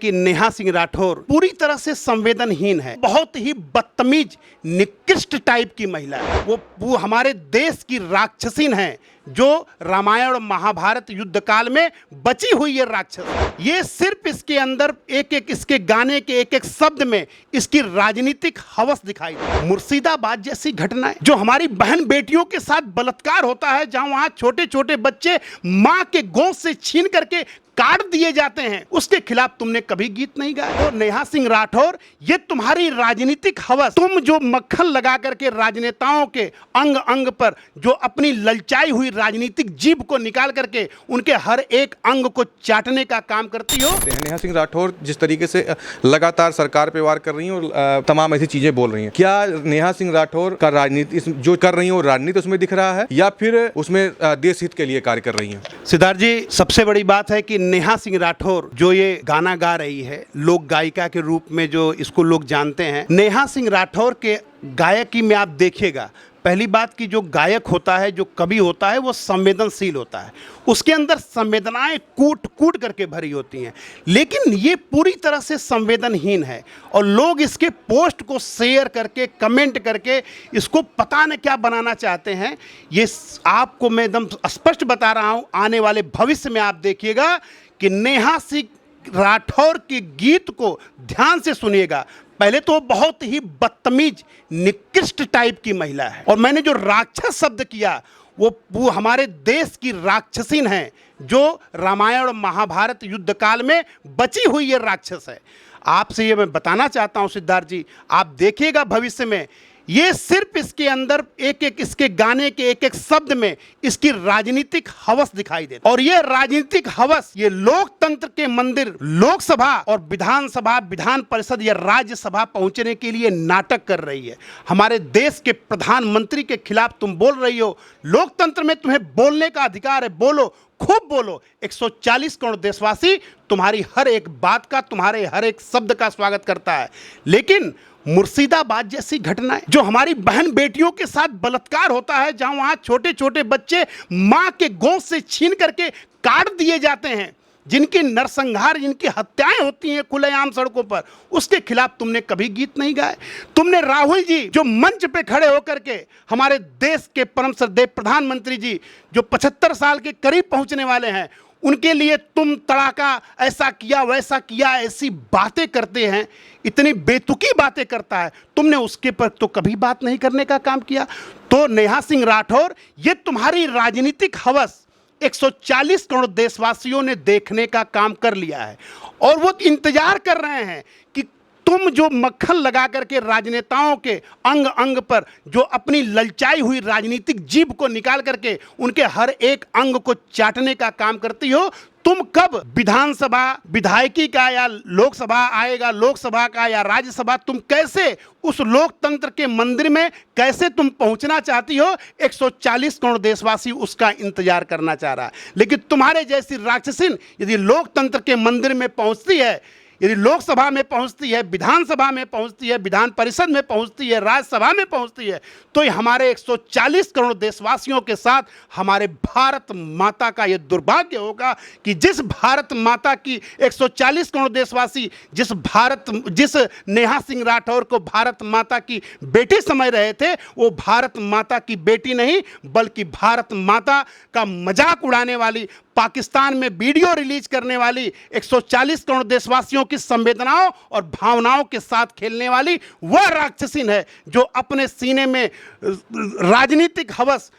कि नेहा सिंह राठौर पूरी तरह से संवेदनहीन है, बहुत ही बदतमीज निकृष्ट टाइप की महिला है। वो हमारे देश की राक्षसीन है जो रामायण और महाभारत युद्ध काल में बची हुई है राक्षस। ये सिर्फ इसके अंदर एक एक इसके गाने के एक एक शब्द में इसकी राजनीतिक हवस दिखाई दे। मुर्शिदाबाद जैसी घटनाएं जो हमारी बहन बेटियों के साथ बलात्कार होता है, जहां वहां छोटे छोटे बच्चे मां के गोद से छीन करके काट दिए जाते हैं, उसके खिलाफ तुमने कभी गीत नहीं गाया। तो नेहा सिंह राठौर, ये तुम्हारी राजनीतिक हवस, तुम जो मक्खन लगा करके राजनेताओं के अंग अंग पर जो अपनी ललचाई हुई राजनीतिक जीभ को निकाल करके उनके हर एक अंग को चाटने का काम करती हो। नेहा सिंह राठौर जिस तरीके से लगातार सरकार पे वार कर रही हैं और तमाम ऐसी चीजें बोल रही हैं, क्या नेहा सिंह राठौर का राजनीति जो कर रही है वो राजनीति उसमें दिख रहा है या फिर उसमें देश हित के लिए कार्य कर रही हैं? सिद्धार्थ जी, सबसे बड़ी बात है कि नेहा सिंह राठौर जो ये गाना गा रही है, लोक गायिका के रूप में जो इसको लोग जानते हैं, नेहा सिंह राठौर के गायकी में आप देखिएगा, पहली बात कि जो गायक होता है, जो कवि होता है, वो संवेदनशील होता है, उसके अंदर संवेदनाएं कूट कूट करके भरी होती हैं। लेकिन ये पूरी तरह से संवेदनहीन है और लोग इसके पोस्ट को शेयर करके, कमेंट करके इसको पता न क्या बनाना चाहते हैं। ये आपको मैं एकदम स्पष्ट बता रहा हूँ, आने वाले भविष्य में आप देखिएगा कि नेहा सिंह राठौर के गीत को ध्यान से सुनिएगा। पहले तो बहुत ही बदतमीज निकृष्ट टाइप की महिला है और मैंने जो राक्षस शब्द किया वो हमारे देश की राक्षसीन है जो रामायण और महाभारत युद्ध काल में बची हुई है राक्षस है। आपसे ये मैं बताना चाहता हूँ सिद्धार्थ जी, आप देखिएगा भविष्य में ये सिर्फ इसके अंदर एक एक इसके गाने के एक एक शब्द में इसकी राजनीतिक हवस दिखाई देती है। और ये राजनीतिक हवस ये लोकतंत्र के मंदिर लोकसभा और विधानसभा, विधान परिषद या राज्यसभा पहुंचने के लिए नाटक कर रही है। हमारे देश के प्रधानमंत्री के खिलाफ तुम बोल रही हो। लोकतंत्र में तुम्हें बोलने का अधिकार है, बोलो, खूब बोलो। 140 करोड़ देशवासी तुम्हारी हर एक बात का, तुम्हारे हर एक शब्द का स्वागत करता है। लेकिन मुर्शिदाबाद जैसी घटनाएं जो हमारी बहन बेटियों के साथ बलात्कार होता है, जहां वहां छोटे छोटे बच्चे मां के गोद से छीन करके काट दिए जाते हैं, जिनकी नरसंहार, जिनकी हत्याएं होती हैं खुलेआम सड़कों पर, उसके खिलाफ तुमने कभी गीत नहीं गाए। तुमने राहुल जी जो मंच पे खड़े होकर के हमारे देश के परम श्रद्धेय प्रधानमंत्री जी जो 75 साल के करीब पहुंचने वाले हैं, उनके लिए तुम तड़ाका ऐसा किया वैसा किया ऐसी बातें करते हैं, इतनी बेतुकी बातें करता है, तुमने उसके पर तो कभी बात नहीं करने का काम किया। तो नेहा सिंह राठौर, ये तुम्हारी राजनीतिक हवस 140 करोड़ देशवासियों ने देखने का काम कर लिया है और वो इंतजार कर रहे हैं कि तुम जो मक्खन लगा करके राजनेताओं के अंग अंग पर जो अपनी ललचाई हुई राजनीतिक जीभ को निकाल करके उनके हर एक अंग को चाटने का काम करती हो, तुम कब विधानसभा विधायकी का या लोकसभा आएगा, लोकसभा का या राज्यसभा, तुम कैसे उस लोकतंत्र के मंदिर में कैसे तुम पहुंचना चाहती हो? 140 करोड़ देशवासी उसका इंतजार करना चाह रहा है। लेकिन तुम्हारे जैसी राक्षसीन यदि लोकतंत्र के मंदिर में पहुंचती है, यदि लोकसभा में पहुंचती है, विधानसभा में पहुंचती है, विधान परिषद में पहुंचती है, राज्यसभा में पहुंचती है, तो ये हमारे 140 करोड़ देशवासियों के साथ हमारे भारत माता का ये दुर्भाग्य होगा कि जिस भारत माता की 140 करोड़ देशवासी जिस नेहा सिंह राठौर को भारत माता की बेटी समझ रहे थे, वो भारत माता की बेटी नहीं बल्कि भारत माता का मजाक उड़ाने वाली, पाकिस्तान में वीडियो रिलीज करने वाली, 140 करोड़ देशवासियों की संवेदनाओं और भावनाओं के साथ खेलने वाली वह राक्षसीन है जो अपने सीने में राजनीतिक हवस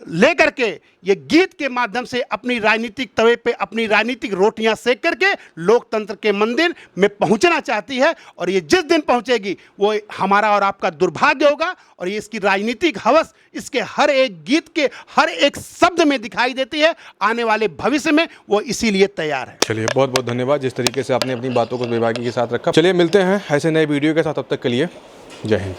लेकर के ये गीत के माध्यम से अपनी राजनीतिक तवे पे अपनी राजनीतिक रोटियां सेक करके लोकतंत्र के मंदिर में पहुंचना चाहती है। और ये जिस दिन पहुंचेगी वो हमारा और आपका दुर्भाग्य होगा और ये इसकी राजनीतिक हवस इसके हर एक गीत के हर एक शब्द में दिखाई देती है। आने वाले भविष्य में वो इसीलिए तैयार है। चलिए, बहुत बहुत धन्यवाद जिस तरीके से आपने अपनी बातों को बेबाकी के साथ रखा। चलिए मिलते हैं ऐसे नए वीडियो के साथ, तब तक के लिए जय हिंद।